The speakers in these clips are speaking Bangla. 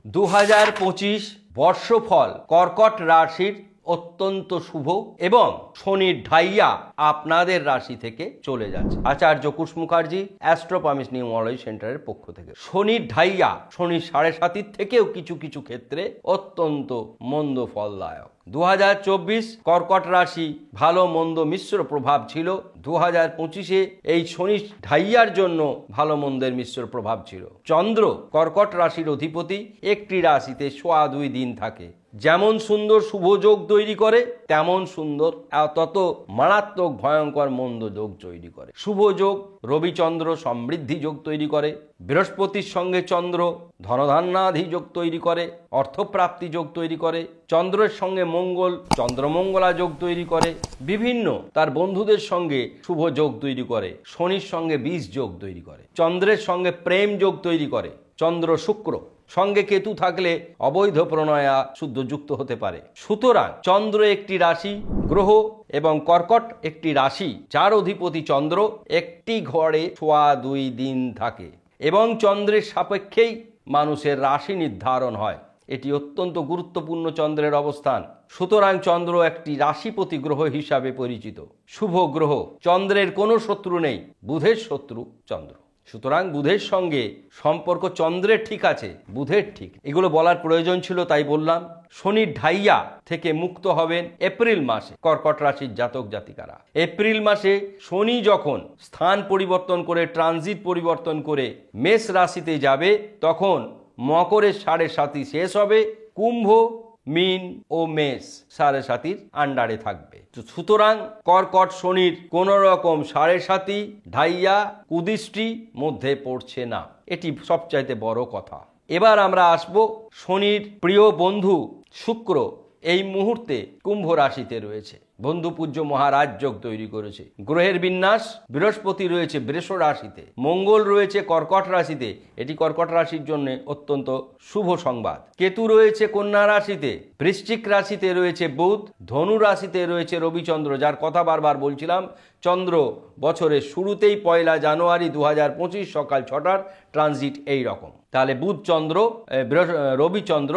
2025 বর্ষফল কর্কট রাশির অত্যন্ত শুভ এবং শনির ঢাইয়া আপনাদের রাশি থেকে চলে যাচ্ছে। আচার্য কুশ মুখার্জি অ্যাস্ট্রোপামিস নিউমোলজি সেন্টারের পক্ষ থেকে শনির ঢাইয়া শনির 7.5 থেকেও কিছু কিছু ক্ষেত্রে অত্যন্ত মন্দ ফলদায়ক। 2024 কর্কট রাশি ভালো মন্দ মিশ্র প্রভাব ছিল। 2025-এ এই শনি ঢাইয়ার জন্য ভালো মন্দের মিশ্র প্রভাব ছিল। চন্দ্র কর্কট রাশির অধিপতি একটি রাশিতে 2.5 দিন থাকে। যেমন সুন্দর শুভ যোগ তৈরি করে তেমন সুন্দর তত মারাত্মক ভয়ঙ্কর মন্দ যোগ তৈরি করে। শুভ যোগ রবিচন্দ্র সমৃদ্ধি যোগ তৈরি করে, বৃহস্পতির সঙ্গে চন্দ্র ধনধান্যাধি যোগ তৈরি করে, অর্থপ্রাপ্তি যোগ তৈরি করে, চন্দ্রের সঙ্গে মঙ্গল চন্দ্রমঙ্গলা যোগ তৈরি করে, বিভিন্ন তার বন্ধুদের সঙ্গে শুভ যোগ তৈরি করে, শনির সঙ্গে বিষ যোগ তৈরি করে, চন্দ্রের সঙ্গে প্রেম যোগ তৈরি করে, চন্দ্র শুক্র সঙ্গে কেতু থাকলে অবৈধ প্রণয়া শুদ্ধ যুক্ত হতে পারে। সুতরাং চন্দ্র একটি রাশি গ্রহ এবং কর্কট একটি রাশি যার অধিপতি চন্দ্র একটি ঘরে 2.5 দিন থাকে এবং চন্দ্রের সাপেক্ষেই মানুষের রাশি নির্ধারণ হয়। এটি অত্যন্ত গুরুত্বপূর্ণ চন্দ্রের অবস্থান। সুতরাং চন্দ্র একটি রাশিপতি গ্রহ হিসাবে পরিচিত, শুভ গ্রহ। চন্দ্রের কোনো শত্রু নেই, বুধের শত্রু চন্দ্র। সুতরাং বুধের সঙ্গে সম্পর্ক চন্দ্রের ঠিক আছে, বুধের ঠিক। এগুলো বলার প্রয়োজন ছিল তাই বললাম। শনির ঢাইয়া থেকে মুক্ত হবেন এপ্রিল মাসে কর্কট রাশির জাতক জাতিকারা। এপ্রিল মাসে শনি যখন স্থান পরিবর্তন করে ট্রানজিট পরিবর্তন করে মেষ রাশিতে যাবে তখন মকরের 7.5 শেষ হবে, কুম্ভ মীন ও মেষ 7.5 আন্ডারে থাকবে। সুতরাং কর্কট শনির কোন রকম 7.5 ঢাইয়া কুদৃষ্টি মধ্যে পড়ছে না, এটি সবচাইতে বড় কথা। এবার আমরা আসব শনির প্রিয় বন্ধু শুক্র এই মুহূর্তে কুম্ভ রাশিতে রয়েছে, বন্ধু পূজ্য মহারাজ যোগ তৈরি করেছে। গ্রহের বিন্যাস বৃহস্পতি রয়েছে বৃষ রাশিতে, মঙ্গল রয়েছে কর্কট রাশিতে, এটি কর্কট রাশির জন্য অত্যন্ত শুভ সংবাদ। কেতু রয়েছে কন্যা রাশিতে, বৃশ্চিক রাশিতে রয়েছে বুধ, ধনু রাশিতে রয়েছে রবিচন্দ্র, যার কথা বারবার বলছিলাম। চন্দ্র বছরের শুরুতেই 1 জানুয়ারি 2025 সকাল 6টার ট্রানজিট এই রকম। তাহলে বুধ চন্দ্র রবিচন্দ্র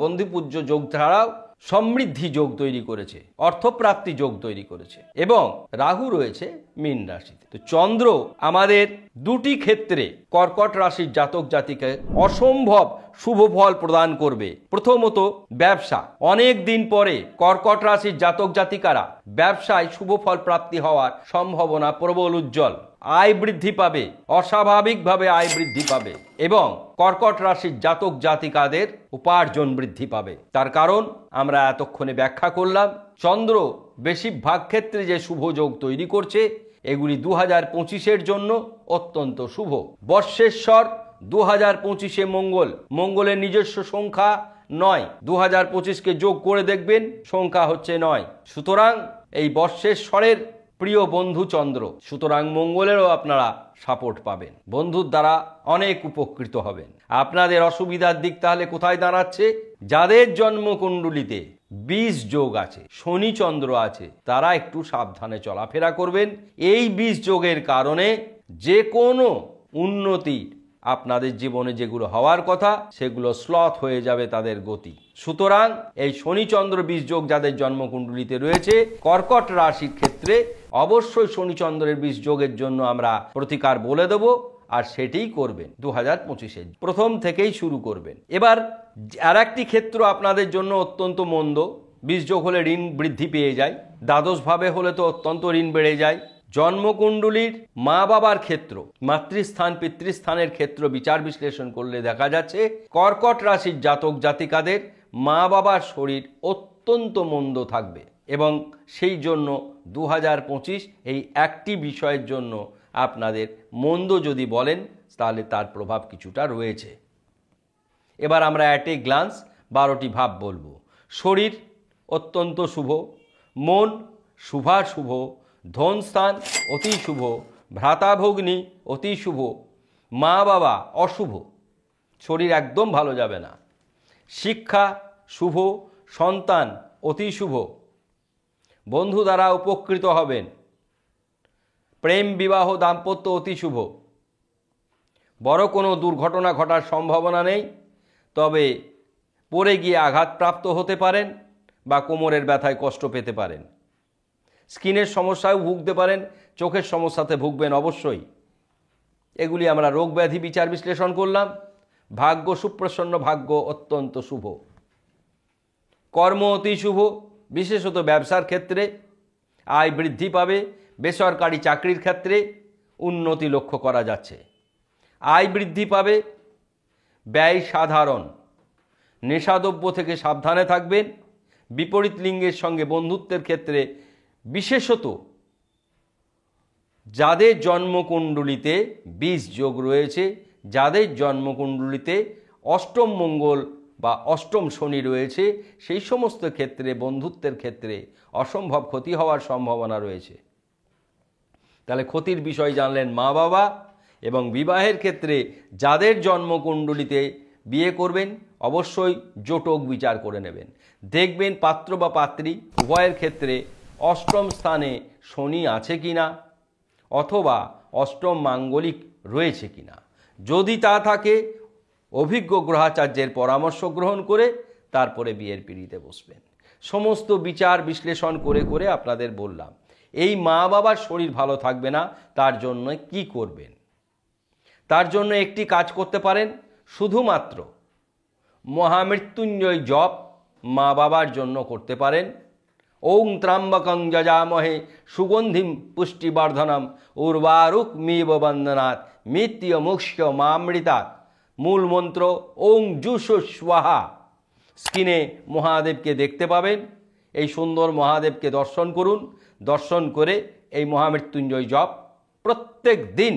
বন্ধুপূজ্য যোগ ছাড়াও সমৃদ্ধি যোগ তৈরি করেছে, অর্থপ্রাপ্তি যোগ তৈরি করেছে এবং রাহু রয়েছে মীন রাশিতে। তো চন্দ্র আমাদের দুটি ক্ষেত্রে কর্কট রাশির জাতক জাতিকে অসম্ভব শুভ ফল প্রদান করবে। প্রথমত ব্যবসা, অনেক দিন পরে কর্কট রাশির জাতক জাতিকারা ব্যবসায় শুভ ফল প্রাপ্তি হওয়ার সম্ভাবনা প্রবল উজ্জ্বল। আয় বৃদ্ধি পাবে, অস্বাভাবিকভাবে আয় বৃদ্ধি পাবে এবং কর্কট রাশির জাতক জাতিকাদের উপার্জন বৃদ্ধি পাবে। তার কারণ আমরা এতক্ষণে ব্যাখ্যা করলাম। চন্দ্র বেশিরভাগ ক্ষেত্রে যে শুভ যোগ তৈরি করছে এগুলি 2025-এর জন্য অত্যন্ত শুভ। বর্ষেশ্বর 2025-এ মঙ্গলের নিজস্ব সংখ্যা 9, 2025-কে যোগ করে দেখবেন সংখ্যা হচ্ছে 9। সুতরাং এই বর্ষেশ্বরের প্রিয় বন্ধু চন্দ্র, সুতরাং মঙ্গলেরও আপনারা সাপোর্ট পাবেন, বন্ধুর দ্বারা অনেক উপকৃত হবেন। আপনাদের অসুবিধার দিক তাহলে কোথায় দাঁড়াচ্ছে? যাদের জন্মকুণ্ডলিতে 20 যোগ আছে, শনি চন্দ্র আছে, তারা একটু সাবধানে চলাফেরা করবেন। এই 20 যোগের কারণে যে কোনো উন্নতি আপনাদের জীবনে যেগুলো হওয়ার কথা সেগুলো স্লথ হয়ে যাবে তাদের গতি। সুতরাং এই শনি চন্দ্র 20 যোগ যাদের জন্মকুণ্ডলিতে রয়েছে কর্কট রাশির ক্ষেত্রে অবশ্যই শনি চন্দ্রের 20 যোগের জন্য আমরা প্রতিকার বলে দেব, আর সেটিই করবেন 2025-এ প্রথম থেকেই শুরু করবেন। এবার আর একটি ক্ষেত্র আপনাদের জন্য অত্যন্ত মন্দ, 20 যোগ হলে ঋণ বৃদ্ধি পেয়ে যায়, দ্বাদশভাবে হলে তো অত্যন্ত ঋণ বেড়ে যায়। জন্মকুণ্ডলীর মা বাবার ক্ষেত্র, মাতৃস্থান পিতৃস্থানের ক্ষেত্র বিচার বিশ্লেষণ করলে দেখা যাচ্ছে কর্কট রাশির জাতক জাতিকাদের মা বাবার শরীর অত্যন্ত মন্দ থাকবে এবং সেই জন্য 2025 এই একটি বিষয়ের জন্য আপনাদের মন্দ যদি বলেন তাহলে তার প্রভাব কিছুটা রয়েছে। এবার আমরা অ্যাট এ গ্লান্স 12টি ভাব বলবো। শরীর অত্যন্ত শুভ, মন শুভাশুভ, ধনস্থান অতি শুভ, ভ্রাতাভগ্নী অতি শুভ, মা বাবা অশুভ, শরীর একদম ভালো যাবে না। শিক্ষা শুভ, সন্তান অতি শুভ, বন্ধু দ্বারা উপকৃত হবেন, প্রেম বিবাহ দাম্পত্য অতি শুভ, বড় কোনো দুর্ঘটনা ঘটার সম্ভাবনা নেই, তবে পড়ে গিয়ে আঘাতপ্রাপ্ত হতে পারেন বা কোমরের ব্যথায় কষ্ট পেতে পারেন। স্কিনের সমস্যাও ভুগতে পারেন, চোখের সমস্যাতে ভুগবেন অবশ্যই। এগুলি আমরা রোগ ব্যাধি বিচার বিশ্লেষণ করলাম। ভাগ্য সুপ্রসন্ন, ভাগ্য অত্যন্ত শুভ। কর্ম অতি শুভ, বিশেষত ব্যবসার ক্ষেত্রে আয় বৃদ্ধি পাবে। বেসরকারি চাকরির ক্ষেত্রে উন্নতি লক্ষ্য করা যাচ্ছে। আয় বৃদ্ধি পাবে, ব্যয় সাধারণ। নেশাদ্রব্য থেকে সাবধানে থাকবেন। বিপরীত লিঙ্গের সঙ্গে বন্ধুত্বের ক্ষেত্রে, বিশেষত যাদের জন্মকুণ্ডলিতে 20 যোগ রয়েছে, যাদের জন্মকুণ্ডলিতে অষ্টম মঙ্গল বা অষ্টম শনি রয়েছে, সেই সমস্ত ক্ষেত্রে বন্ধুত্বের ক্ষেত্রে অসম্ভব ক্ষতি হওয়ার সম্ভাবনা রয়েছে। তাহলে ক্ষতির বিষয় জানলেন মা বাবা। এবং বিবাহের ক্ষেত্রে যাদের জন্মকুণ্ডলিতে বিয়ে করবেন অবশ্যই জোটক বিচার করে নেবেন। দেখবেন পাত্র বা পাত্রী উভয়ের ক্ষেত্রে অষ্টম স্থানে শনি আছে কিনা অথবা অষ্টম মাঙ্গলিক রয়েছে কিনা। যদি তা থাকে অভিজ্ঞ গ্রহাচার্যের পরামর্শ গ্রহণ করে তারপরে বিয়ের পিঁড়িতে বসবেন। সমস্ত বিচার বিশ্লেষণ করে করে আপনাদের বললাম। এই মা বাবার শরীর ভালো থাকবে না, তার জন্য কি করবেন? তার জন্য একটি কাজ করতে পারেন, শুধুমাত্র মহামৃত্যুঞ্জয় জপ মা বাবার জন্য করতে পারেন। ওং ত্র্যম্বকং যজামহে সুগন্ধিম পুষ্টিবর্ধনম উর্বারুকমিব বন্দনাৎ মৃত্যুমুক্ষ্য মামৃতাৎ। মূল মন্ত্র ওং জুষ স্বাহা। স্ক্রিনে মহাদেবকে দেখতে পাবেন। এই সুন্দর মহাদেবকে দর্শন করুন। দর্শন করে এই মহামৃত্যুঞ্জয় জপ প্রত্যেক দিন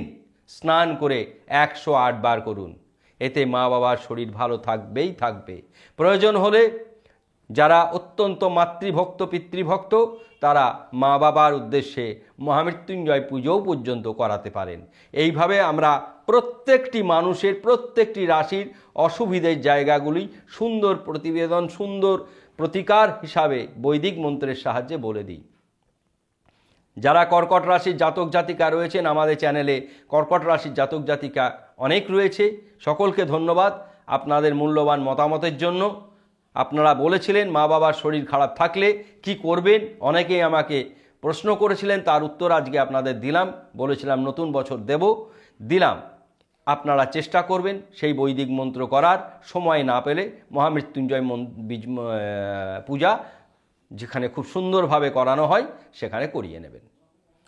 স্নান করে 108 বার করুন। এতে মা বাবার শরীর ভালো থাকবেই থাকবে। প্রয়োজন হলে যারা অত্যন্ত মাতৃভক্ত পিতৃভক্ত তারা মা বাবার উদ্দেশ্যে মহামৃত্যুঞ্জয় পুজোও পর্যন্ত করাতে পারেন। এইভাবে আমরা প্রত্যেকটি মানুষের প্রত্যেকটি রাশির অসুবিধের জায়গাগুলি সুন্দর প্রতিবেদন, সুন্দর প্রতিকার হিসাবে বৈদিক মন্ত্রের সাহায্যে বলে দিই। যারা কর্কট রাশির জাতক জাতিকা রয়েছেন, আমাদের চ্যানেলে কর্কট রাশির জাতক জাতিকা অনেক রয়েছে। সকলকে ধন্যবাদ আপনাদের মূল্যবান মতামতের জন্য। আপনারা বলেছিলেন মা বাবার শরীর খারাপ থাকলে কি করবেন, অনেকেই আমাকে প্রশ্ন করেছিলেন, তার উত্তর আজকে আপনাদের দিলাম। বলেছিলাম নতুন বছর দিলাম। আপনারা চেষ্টা করবেন সেই বৈদিক মন্ত্র করার। সময় না পেলে মহামৃত্যুঞ্জয় পূজা যেখানে খুব সুন্দরভাবে করানো হয় সেখানে করিয়ে নেবেন।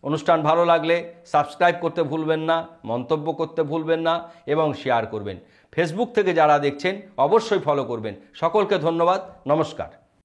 অনুষ্ঠান ভালো লাগলে সাবস্ক্রাইব করতে ভুলবেন না, মন্তব্য করতে ভুলবেন না এবং শেয়ার করবেন। ফেসবুক থেকে যারা দেখছেন অবশ্যই ফলো করবেন। সকলকে ধন্যবাদ। নমস্কার।